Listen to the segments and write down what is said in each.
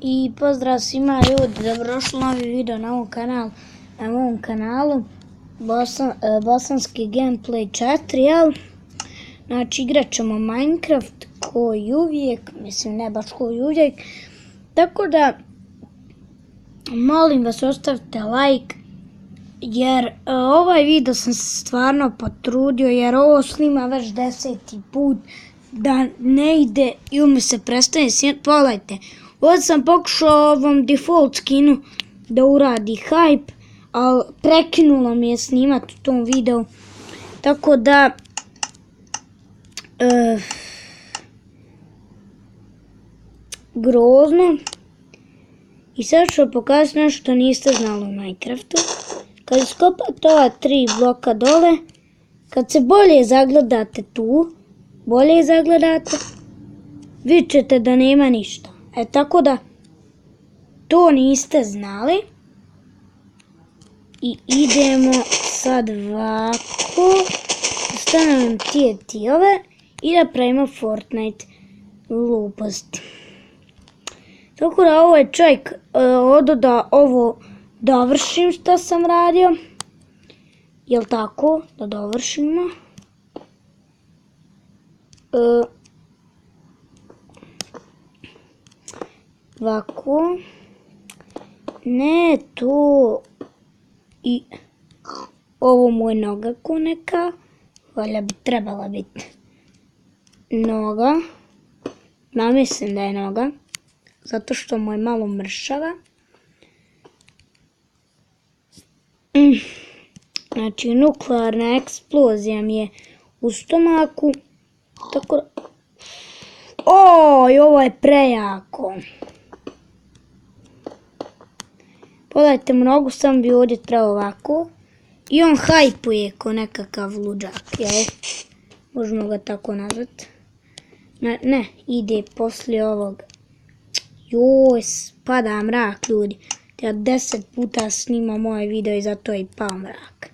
I pozdrav svima ljudi, dobrodošli u novi video na mom kanalu Bosanski Gameplay 4, jel? Znači igrat ćemo Minecraft koji uvijek, mislim ne baš koji uvijek, tako da molim vas ostavite like, jer ovaj video sam se stvarno potrudio, jer ovo snima već 10. put da ne ide i mi se prestane snimati. Pogledajte, ovdje sam pokušao ovom default skinu da uradi hype, ali prekinulo mi je snimati u tom videu, tako da grozno. I sad ću pokazati nešto što niste znali u Minecraftu. Kad iskopate ova 3 bloka dole, kad se bolje zagledate tu, vidjet ćete da nema ništa. Tako da to niste znali. I idemo sad ovako, stavljam tijove i da pravimo Fortnite gluposti. Tako da ovo je čovjek odo da ovo dovršim što sam radio. Jel tako? Da dovršimo. Ovako. Ne, to. I ovo mu je noga ko neka. Valjda bi trebala biti noga. Ja mislim da je noga. Zato što mu je malo mršava. Znači nuklearna eksplozija mi je u stomaku. Tako da... Oj, ovo je prejako. Pogledajte, mnogo sam bi ovdje trebao ovako. I on hajpuje ko nekakav luđak, jel? Možemo ga tako nazvati. Ne, ide poslije ovog. Joj, pada mrak, ljudi. Ja 10 puta snimam moj video i zato je i pao mrak.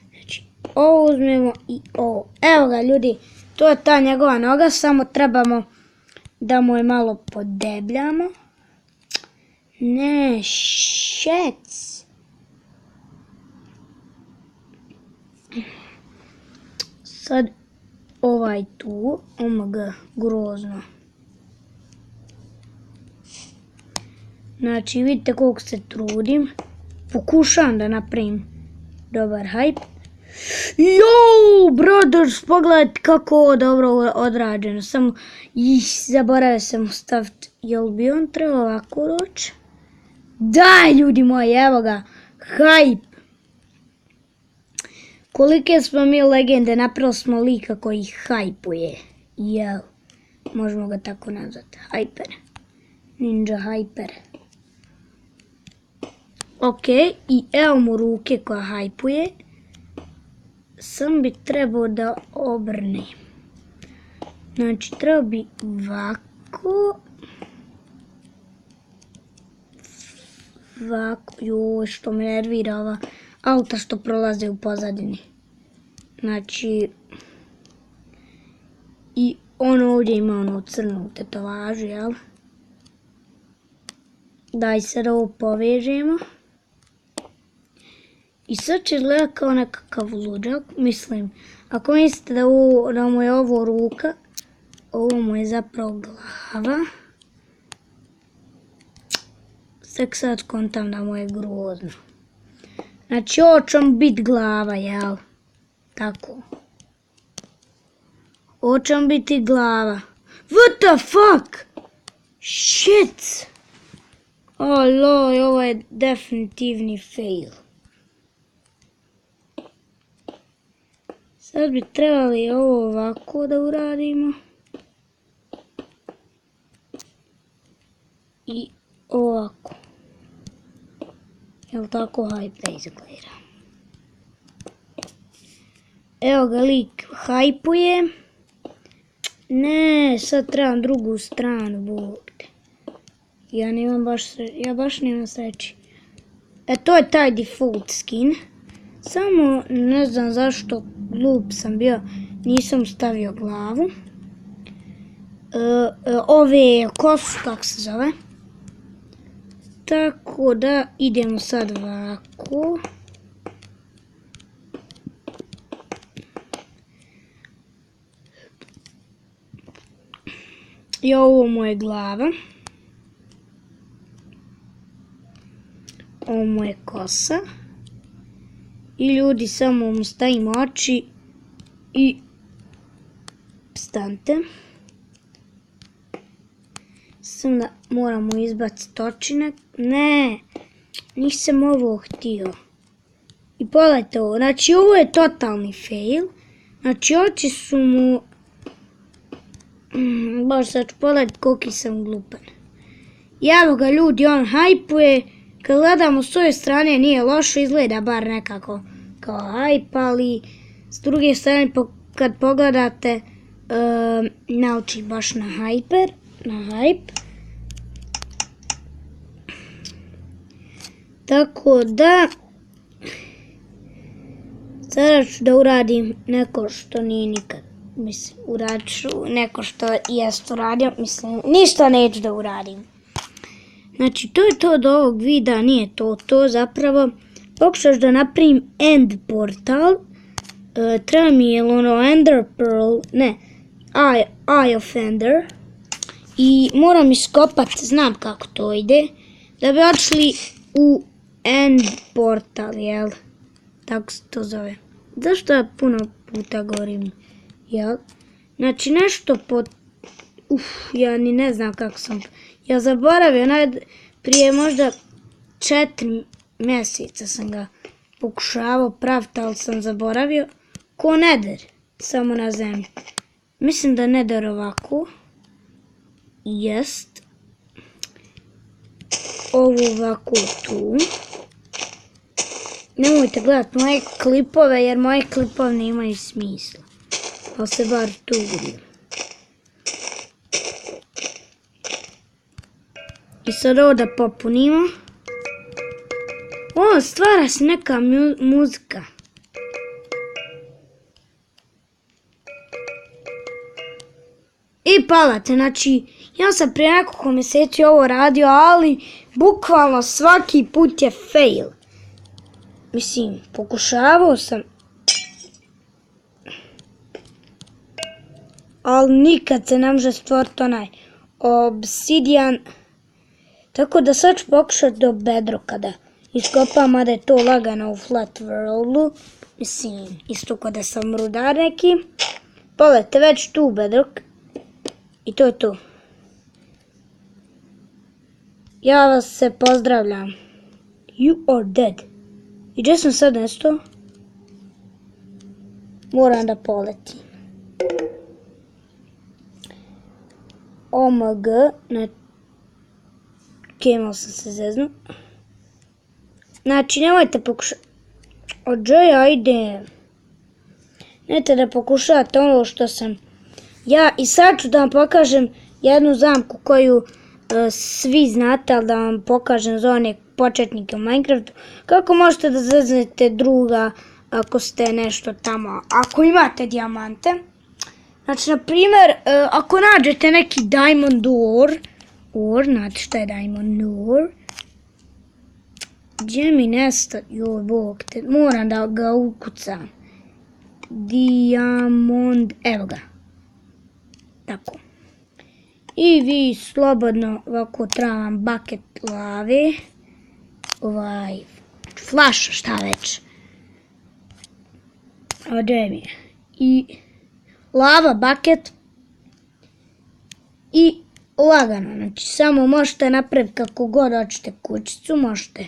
Znači, ovo uzmemo i ovo. Evo ga, ljudi, to je ta njegova noga, samo trebamo da mu je malo podebljamo. Ne, šec. Sad ovaj tu, omg, grozno. Znači vidite koliko se trudim. Pokušavam da napravim dobar hype. Jooo, brothers, pogledajte kako ovo dobro odrađeno. Samo, zaboravio sam staviti. Jel bi on trebao ovako doći? Daj, ljudi moji, evo ga. Hype. Kolike smo mi legende, napravili smo lika koji hajpuje. Jel, možemo ga tako nazvati. Hyper. Ninja Hyper. Ok, i evo mu ruke koja hajpuje. Sam bi trebao da obrne. Znači, trebao bi ovako. Ovako, joj, što me nervira ova auta što prolaze u pozadini. Znači, i on ovdje ima onu crnu tetovažu, jel? Daj se da ovo povežemo. I sad će izgledati kao nekakav luđak. Mislim, ako mislite da mu je ovo ruka, ovo mu je zapravo glava. Tek sad kontam da mu je grozno. Znači ovo će mu biti glava, jel? Tako. Ovo će mu biti glava. What the fuck? Shit! Loj, ovo je definitivni fail. Sad bi trebali ovo ovako da uradimo. I ovako. Jel tako hype da izgleda? Evo ga, lik hajpuje. Ne, sad trebam drugu stranu, bogde. Ja baš nemam sreći. To je taj default skin. Samo ne znam zašto glup sam bio, nisam stavio glavu. Ove kosu, kako se zove, Tako da idemo sad ovako. I ovo mu je glava. Ovo mu je kosa. I ljudi, samo mu stavimo oči i stante. Sam da moramo izbaciti očinak. Ne, nisam ovo htio. I pogledajte ovo, znači ovo je totalni fail. Znači oči su mu... Baš sad ću pogledati koliki sam glupan. Evo ga ljudi, on hajpuje. Kad gledamo s ove strane nije lošo, izgleda bar nekako kao hajp, ali s druge strane kad pogledate nauči baš na hajp. Tako da sada ću da uradim neko što nije nikad. Mislim, uradit ću neko što jest uradio, mislim, ništa neću da uradim. Znači, to je to od ovog videa, nije to zapravo. Pokušaš da napravim end portal, treba mi je ono ender pearl, ne, eye of ender. I moram iskopat, znam kako to ide, da bi odšli u end portal, jel? Tako se to zove. Zašto ja puno puta govorim, jel? Znači nešto ja ni ne znam kako sam... Ja zaboravio, prije možda 4 mjeseca sam ga pokušavao praviti, ali sam zaboravio. Ko Nether, samo na zemlji. Mislim da Nether ovako. Jest. Ovo ovako tu. Nemojte gledati moje klipove, jer moje klipove nemaju smisla. Ali se bar tu vidim. I sad ovo da popunimo. O, stvara se neka muzika. I palate, znači, ja sam prije nekoliko mjeseci ovo radio, ali bukvalno svaki put je fail. Mislim, pokušavao sam, ali nikad se ne može stvoriti onaj obsidian. Tako da sad ću pokušati do bedrocka da iskopam, mada je to lagano u flat worldu. Mislim, isto kao da sam rudar neki. Pogledajte, već tu bedrock. I to je to. Ja vas se pozdravljam. You are dead. I gdje sam sad nestao? Moram da poletim. OMG, imao sam se zeznu. Znači, nemojte pokušati... Ođe, ja idem. Nemojte da pokušavate ono što sam ja. I sad ću da vam pokažem jednu zamku koju svi znate, ali da vam pokažem za one početnike u Minecraftu. Kako možete da zeznete druga ako ste nešto tamo, ako imate dijamante. Znači, na primjer, ako nađete neki diamond ore, znate šta je diamond ore? Gdje mi nesta? Joj, bog te, moram da ga ukucam. Diamond, evo ga. Tako. I vi slobodno ovako trebam bucket lave. Flaša, šta već. Ovdje mi je. I lava bucket. I lagano, znači samo možete napraviti kako god hoćete kućicu, možete.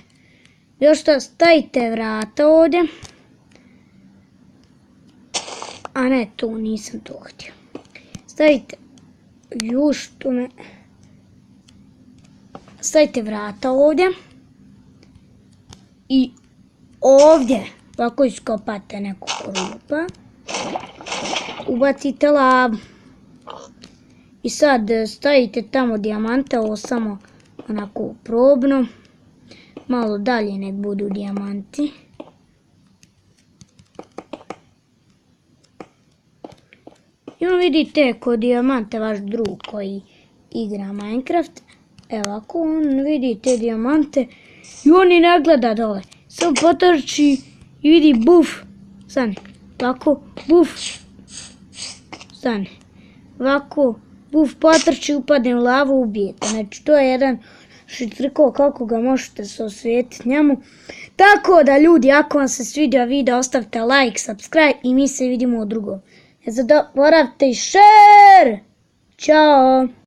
Još što stavite vrata ovdje. A ne, tu nisam to htio. Stavite, stavite vrata ovdje. I ovdje, ako iskopate neku rupa, ubacite lavu. I sad stavite tamo dijamante, ovo samo onako probno. Malo dalje nek budu dijamanti. I on vidite kod dijamante vaš drug koji igra Minecraft. Evo, ako on vidi te dijamante i on i ne gleda dole. Samo potrči i vidi buf. Stani. Ovako, buf. Stani. Ovako, buf, potrči, upadne u lavu, ubijete. Znači, to je jedan šitriko kako ga možete se osvijetiti njemu. Tako da, ljudi, ako vam se svidio video, ostavite like, subscribe i mi se vidimo u drugom. Ne zaboravite i share! Ćao!